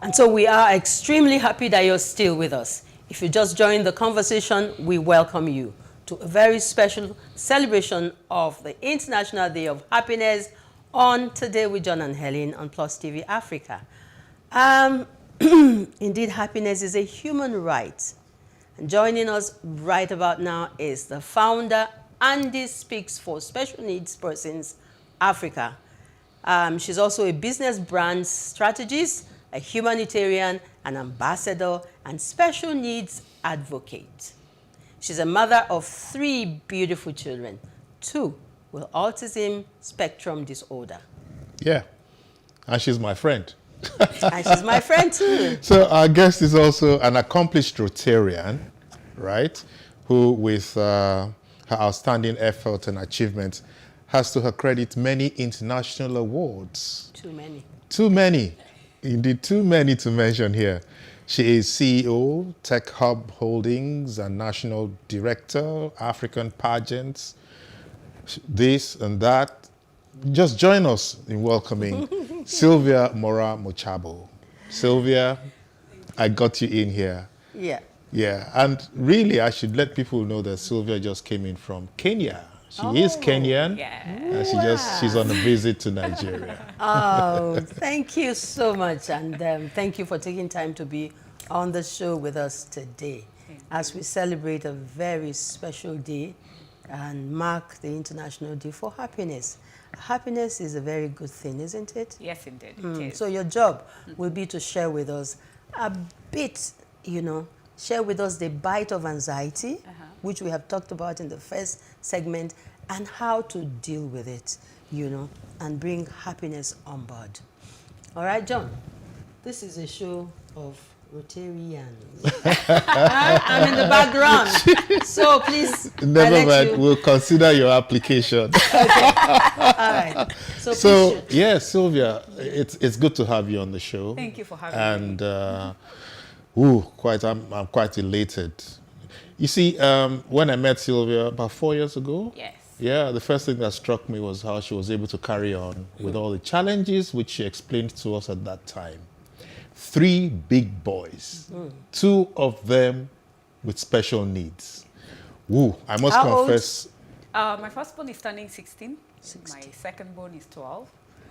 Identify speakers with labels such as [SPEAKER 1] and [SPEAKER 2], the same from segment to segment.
[SPEAKER 1] And so we are extremely happy that you're still with us. If you just joined the conversation, we welcome you to a very special celebration of the International Day of Happiness on Today with John and Helen on Plus TV Africa. Indeed, happiness is a human right. And joining us right about now is the founder, Andy Speaks for Special Needs Persons Africa. She's also a business brand strategist, a humanitarian, an ambassador, and special needs advocate. She's a mother of 3 beautiful children, 2 with autism spectrum disorder.
[SPEAKER 2] Yeah, and she's my friend.
[SPEAKER 1] And she's my friend too.
[SPEAKER 2] So our guest is also an accomplished Rotarian, right? Who, with her outstanding effort and achievement, has to her credit many international awards.
[SPEAKER 1] Too many.
[SPEAKER 2] Too many. Indeed, too many to mention here. She is CEO, Tech Hub Holdings, and National Director, African Pageants, this and that. Just join us in welcoming Sylvia Mochabo. Sylvia, I got you in here.
[SPEAKER 1] Yeah.
[SPEAKER 2] Yeah, and really I should let people know that Sylvia just came in from Kenya. She is Kenyan, and she's on a visit to Nigeria.
[SPEAKER 1] Oh, thank you so much, and thank you for taking time to be on the show with us today as we celebrate a very special day and mark the International Day for Happiness. Happiness is a very good thing, isn't it?
[SPEAKER 3] Yes, indeed. It is.
[SPEAKER 1] So your job will be to share with us a bit, share with us the bite of anxiety, which we have talked about in the first segment, and how to deal with it, and bring happiness on board. All right, John, this is a show of Rotarians. I'm in the background, so please.
[SPEAKER 2] Never mind, we'll consider your application.
[SPEAKER 1] Okay. All right.
[SPEAKER 2] So yeah, Sylvia, it's good to have you on the show.
[SPEAKER 3] Thank you for having me.
[SPEAKER 2] And I'm quite elated. You see, when I met Sylvia about 4 years ago, yeah, the first thing that struck me was how she was able to carry on with all the challenges which she explained to us at that time. 3 big boys, 2 of them with special needs. I must confess.
[SPEAKER 3] My firstborn is turning 16. My second-born is 12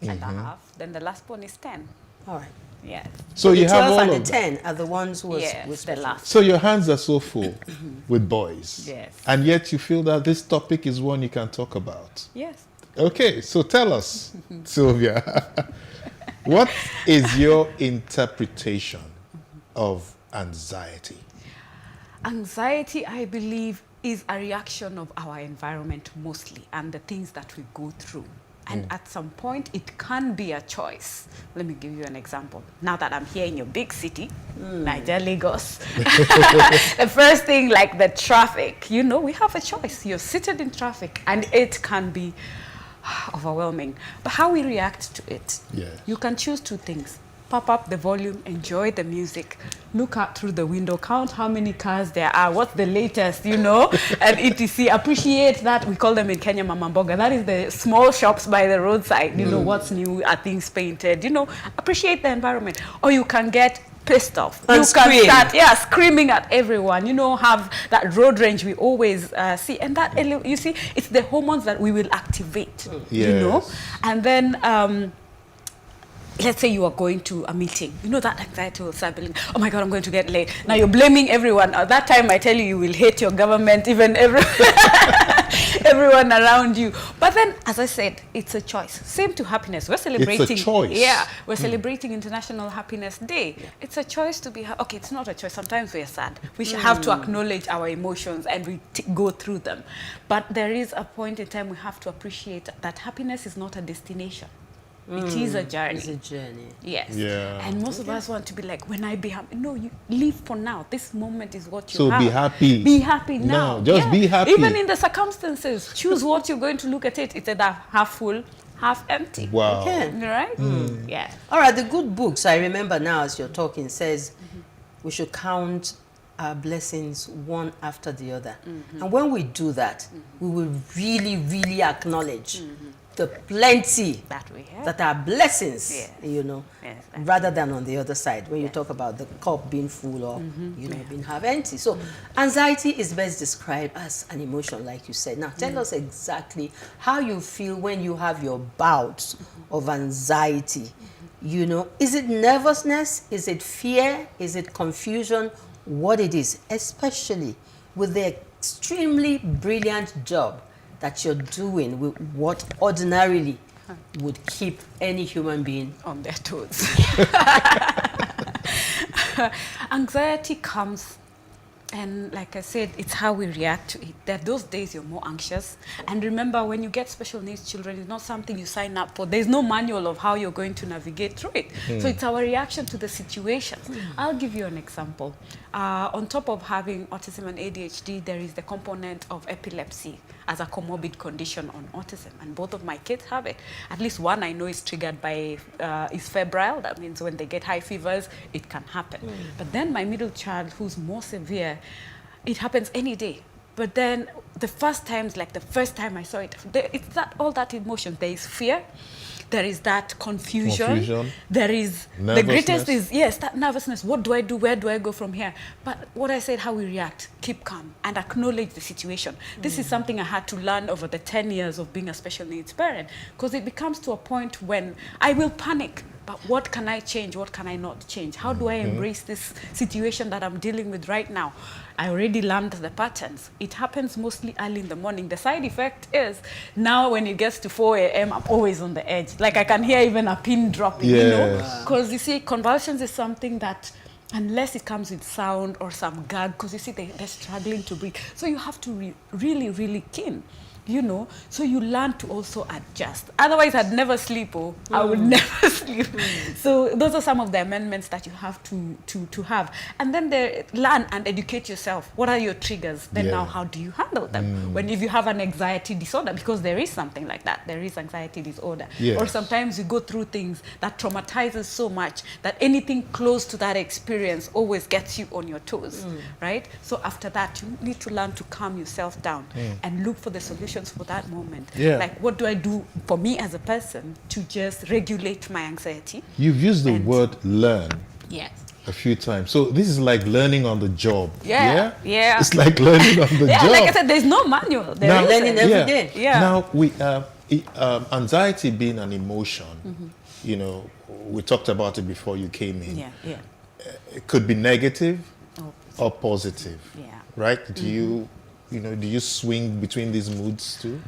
[SPEAKER 3] and a half. Then the last-born is 10.
[SPEAKER 1] All right.
[SPEAKER 3] Yeah.
[SPEAKER 2] So you have all
[SPEAKER 1] and
[SPEAKER 2] of
[SPEAKER 1] the 10 are the ones who was
[SPEAKER 3] the last.
[SPEAKER 2] So your hands are so full with boys.
[SPEAKER 3] Yes.
[SPEAKER 2] And yet you feel that this topic is one you can talk about.
[SPEAKER 3] Yes.
[SPEAKER 2] Okay, so tell us, Sylvia, what is your interpretation of anxiety?
[SPEAKER 3] Anxiety, I believe, is a reaction of our environment mostly and the things that we go through. And at some point, it can be a choice. Let me give you an example. Now that I'm here in your big city, Nigeria, Lagos, the first thing, like the traffic, we have a choice. You're seated in traffic, and it can be overwhelming. But how we react to it, you can choose 2 things. Pop up the volume, enjoy the music, look out through the window, count how many cars there are, what's the latest, and etc. Appreciate that. We call them in Kenya Mama Mboga. That is the small shops by the roadside. What's new, are things painted, appreciate the environment. Or you can get pissed off.
[SPEAKER 1] And
[SPEAKER 3] you can start, screaming at everyone. Have that road rage we always see. And that, you see, it's the hormones that we will activate, And then, let's say you are going to a meeting. That anxiety will start building. Oh my God, I'm going to get late. Now you're blaming everyone. At that time, I tell you, you will hate your government, even everyone around you. But then, as I said, it's a choice. Same to happiness. We're celebrating.
[SPEAKER 2] It's a choice.
[SPEAKER 3] Yeah, we're celebrating International Happiness Day. It's a choice to be okay, it's not a choice. Sometimes we're sad. We should have to acknowledge our emotions and we go through them. But there is a point in time we have to appreciate that happiness is not a destination. It is a journey.
[SPEAKER 1] It's a journey.
[SPEAKER 3] Yes.
[SPEAKER 2] Yeah.
[SPEAKER 3] And most of us want to be like, when I be happy. No, you live for now. This moment is what you
[SPEAKER 2] so
[SPEAKER 3] have.
[SPEAKER 2] So be happy.
[SPEAKER 3] Be happy now.
[SPEAKER 2] No, just be happy.
[SPEAKER 3] Even in the circumstances, choose what you're going to look at it. It's either half full, half empty.
[SPEAKER 2] Wow.
[SPEAKER 1] Okay.
[SPEAKER 3] Right? Yeah.
[SPEAKER 1] All right, the good books, I remember now as you're talking, says we should count our blessings one after the other. And when we do that, we will really, really acknowledge the plenty
[SPEAKER 3] that we have.
[SPEAKER 1] that are blessings,
[SPEAKER 3] Yes.
[SPEAKER 1] you know,
[SPEAKER 3] Yes,
[SPEAKER 1] rather than on the other side when you talk about the cup being full or, you know, being half empty. So anxiety is best described as an emotion, like you said. Now, tell us exactly how you feel when you have your bouts of anxiety. You know, is it nervousness? Is it fear? Is it confusion? What it is, especially with the extremely brilliant job that you're doing with what ordinarily would keep any human being
[SPEAKER 3] on their toes. Anxiety comes, and like I said, it's how we react to it. That those days you're more anxious. And remember, when you get special needs children, it's not something you sign up for. There's no manual of how you're going to navigate through it. So it's our reaction to the situation. I'll give you an example. On top of having autism and ADHD, there is the component of epilepsy as a comorbid condition on autism. And both of my kids have it. At least one I know is triggered by, is febrile. That means when they get high fevers, it can happen. But then my middle child, who's more severe, it happens any day. But then the first times, like the first time I saw it, it's that all that emotion. There is fear, there is that confusion. There is the greatest is, yes, that nervousness. What do I do? Where do I go from here? But what I said, how we react, keep calm and acknowledge the situation. This is something I had to learn over the 10 years of being a special needs parent, because it becomes to a point when I will panic. But what can I change? What can I not change? How do I embrace this situation that I'm dealing with right now? I already learned the patterns. It happens mostly early in the morning. The side effect is now when it gets to 4 a.m., I'm always on the edge. Like I can hear even a pin dropping, you know? Because you see, convulsions is something that, unless it comes with sound or some gag, because you see they're struggling to breathe. So you have to really, really keen. You know, so you learn to also adjust. Otherwise, I'd never sleep, or I would never sleep. So those are some of the amendments that you have to have. And then learn and educate yourself. What are your triggers? Then now, how do you handle them? When if you have an anxiety disorder, because there is something like that. There is anxiety disorder. Or sometimes you go through things that traumatizes so much that anything close to that experience always gets you on your toes, right? So after that, you need to learn to calm yourself down and look for the solution for that moment. Like, what do I do for me as a person to just regulate my anxiety?
[SPEAKER 2] You've used the word learn a few times. So this is like learning on the job. Yeah. It's like learning on the job.
[SPEAKER 3] Like I said, there's no manual.
[SPEAKER 1] They're learning every day.
[SPEAKER 2] Now, anxiety being an emotion, you know, we talked about it before you came in. It could be negative or positive, right? Do you swing between these moods too?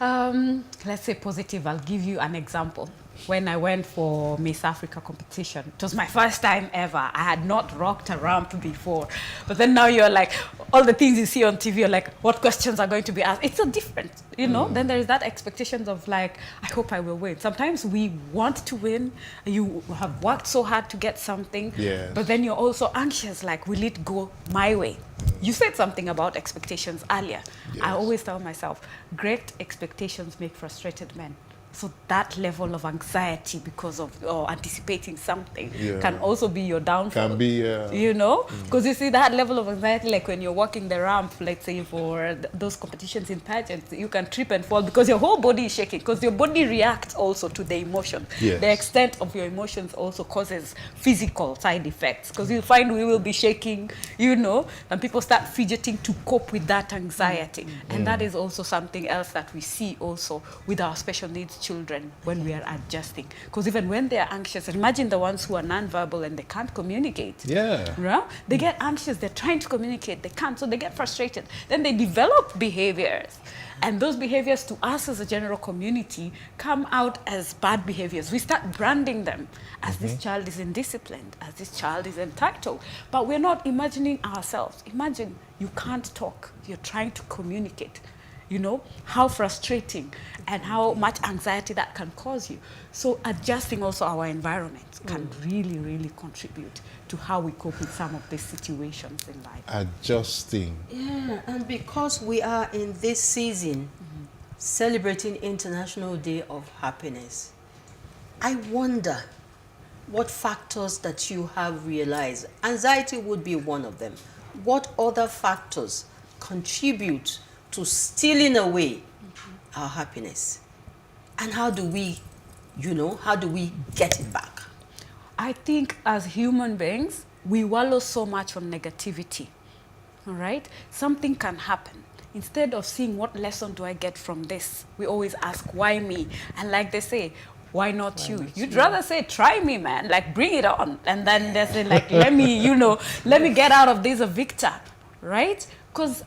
[SPEAKER 3] Let's say positive. I'll give you an example. When I went for Miss Africa competition, it was my first time ever. I had not rocked a ramp before. But then now you're like, all the things you see on TV, you're like, what questions are going to be asked? It's so different, you know? Then there is that expectations of like, I hope I will win. Sometimes we want to win. You have worked so hard to get something. But then you're also anxious, like, will it go my way? You said something about expectations earlier. I always tell myself, great expectations make frustrated men. So that level of anxiety because of anticipating something can also be your downfall.
[SPEAKER 2] Can be,
[SPEAKER 3] you know? Because you see that level of anxiety, like when you're walking the ramp, let's say for those competitions in pageants, you can trip and fall because your whole body is shaking, because your body reacts also to the emotion. The extent of your emotions also causes physical side effects, because you'll find we will be shaking, you know, and people start fidgeting to cope with that anxiety. And that is also something else that we see also with our special needs children when we are adjusting, because even when they are anxious, imagine the ones who are nonverbal and they can't communicate. They get anxious, they're trying to communicate, they can't, so they get frustrated. Then they develop behaviors, and those behaviors to us as a general community come out as bad behaviors. We start branding them as this child is indisciplined, as this child is entitled, but we're not imagining ourselves. Imagine you can't talk, you're trying to communicate. You know, how frustrating and how much anxiety that can cause you. So adjusting also our environment can really, really contribute to how we cope with some of these situations in life.
[SPEAKER 2] Adjusting.
[SPEAKER 1] And because we are in this season celebrating International Day of Happiness, I wonder what factors that you have realized. Anxiety would be one of them. What other factors contribute to stealing away our happiness? And how do we, how do we get it back?
[SPEAKER 3] I think as human beings, we wallow so much on negativity, all right? Something can happen. Instead of seeing what lesson do I get from this, we always ask, why me? And like they say, why not you? You'd rather say, try me, man, like bring it on. And then they say, like, let me get out of this a victor, right? Because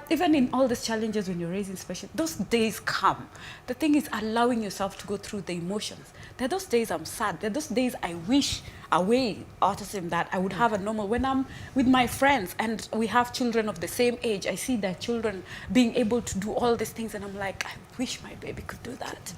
[SPEAKER 3] even in all these challenges when you're raising special, those days come. The thing is allowing yourself to go through the emotions. There are those days I'm sad. There are those days I wish away autism that I would have a normal. When I'm with my friends and we have children of the same age, I see their children being able to do all these things and I'm like, I wish my baby could do that.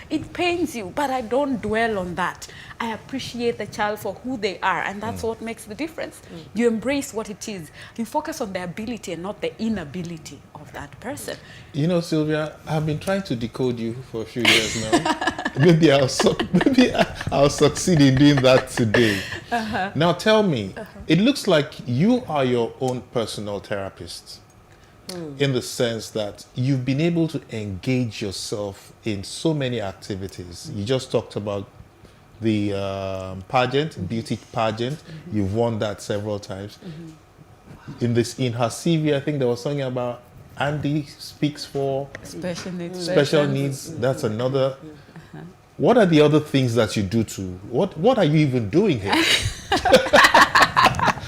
[SPEAKER 3] It pains you, but I don't dwell on that. I appreciate the child for who they are, and that's what makes the difference. You embrace what it is. You focus on the ability and not the inability of that person.
[SPEAKER 2] Sylvia, I've been trying to decode you for a few years now. maybe I'll succeed in doing that today. Now tell me, it looks like you are your own personal therapist. In the sense that you've been able to engage yourself in so many activities. You just talked about the pageant, beauty pageant. You've won that several times. In her CV, I think there was something about Andy speaks for
[SPEAKER 3] special needs.
[SPEAKER 2] Special needs. That's another. What are the other things that you do to? What are you even doing here?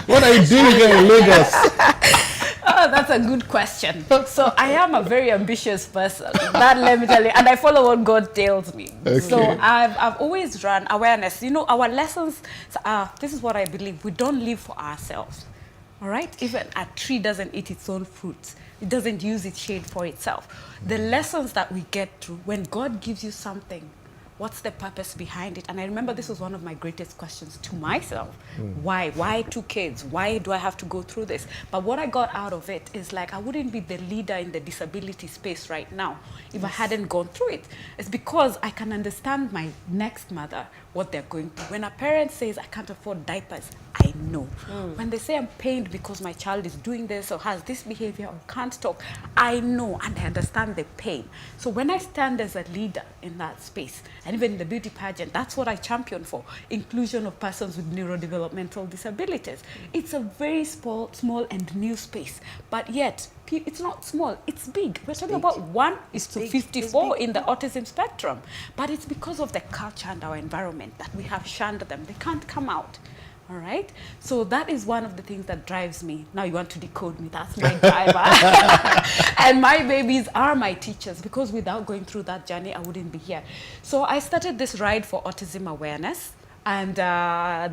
[SPEAKER 2] What are you doing here in Lagos?
[SPEAKER 3] Oh, that's a good question. So I am a very ambitious person. That let me tell you, and I follow what God tells me.
[SPEAKER 2] Okay.
[SPEAKER 3] So I've always run awareness. Our lessons. This is what I believe. We don't live for ourselves. All right. Even a tree doesn't eat its own fruits. It doesn't use its shade for itself. The lessons that we get through when God gives you something. What's the purpose behind it? And I remember this was one of my greatest questions to myself. Why? Why 2 kids? Why do I have to go through this? But what I got out of it is like, I wouldn't be the leader in the disability space right now if I hadn't gone through it. It's because I can understand my next mother, what they're going through. When a parent says, I can't afford diapers, I know. When they say I'm pained because my child is doing this or has this behavior or can't talk, I know and I understand the pain. So when I stand as a leader in that space, and even in the beauty pageant, that's what I champion for, inclusion of persons with neurodevelopmental disabilities. It's a very small and new space, but yet it's not small, it's big. We're talking about 1:54 in the autism spectrum, but it's because of the culture and our environment that we have shunned them. They can't come out. All right. So that is one of the things that drives me. Now you want to decode me. That's my driver. And my babies are my teachers, because without going through that journey, I wouldn't be here. So I started this ride for autism awareness. And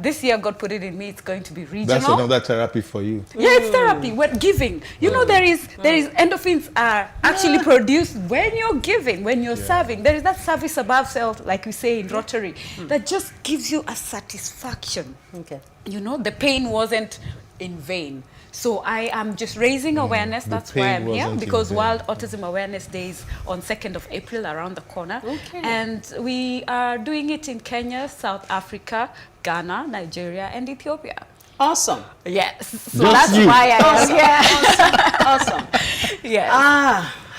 [SPEAKER 3] this year, God put it in me, it's going to be regional.
[SPEAKER 2] That's another therapy for you.
[SPEAKER 3] Yeah, it's therapy. We're giving. There is endorphins are actually produced when you're giving, when you're serving. There is that service above self, like we say in Rotary, that just gives you a satisfaction.
[SPEAKER 1] Okay.
[SPEAKER 3] The pain wasn't in vain. So I am just raising awareness. That's why I'm here, because World Autism Awareness Day is on 2nd of April, around the corner. Okay. And we are doing it in Kenya, South Africa, Ghana, Nigeria, and Ethiopia.
[SPEAKER 1] Awesome.
[SPEAKER 3] Yes. So that's why I am here.
[SPEAKER 1] Awesome.
[SPEAKER 3] Yes.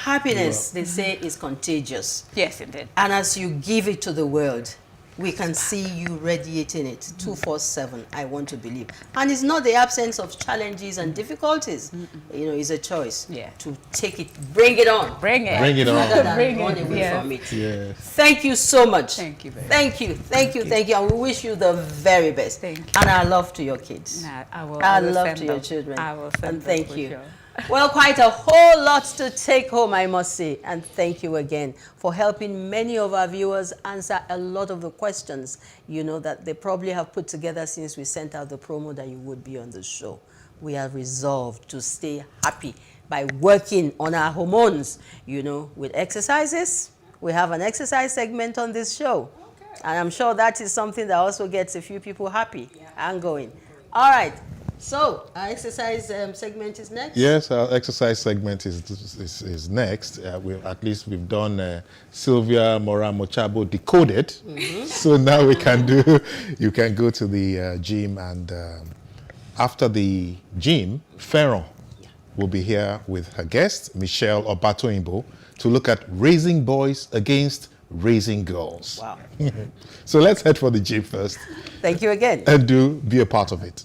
[SPEAKER 1] Happiness, they say, is contagious.
[SPEAKER 3] Yes, indeed.
[SPEAKER 1] And as you give it to the world, we can see you radiating it 24/7, I want to believe. And it's not the absence of challenges and difficulties. It's a choice to take it, bring it on.
[SPEAKER 3] Bring it.
[SPEAKER 2] Bring it on.
[SPEAKER 1] Rather than run away from it.
[SPEAKER 2] Yes.
[SPEAKER 1] Thank you so much.
[SPEAKER 3] Thank you very much.
[SPEAKER 1] Thank you. And we wish you the very best.
[SPEAKER 3] Thank you.
[SPEAKER 1] And our love to your kids. Our love to your children.
[SPEAKER 3] I will send
[SPEAKER 1] and thank
[SPEAKER 3] them
[SPEAKER 1] you.
[SPEAKER 3] for sure.
[SPEAKER 1] Well, quite a whole lot to take home, I must say. And thank you again for helping many of our viewers answer a lot of the questions, that they probably have put together since we sent out the promo that you would be on the show. We are resolved to stay happy by working on our hormones, with exercises. We have an exercise segment on this show. Okay. And I'm sure that is something that also gets a few people happy and going. All right. So, our exercise segment is next?
[SPEAKER 2] Yes, our exercise segment is next. We've done Sylvia Mochabo decoded. So now you can go to the gym, and after the gym, Ferron will be here with her guest, Michelle Obatoimbo, to look at raising boys against raising girls.
[SPEAKER 1] Wow.
[SPEAKER 2] So let's head for the gym first.
[SPEAKER 1] Thank you again.
[SPEAKER 2] And be a part of it.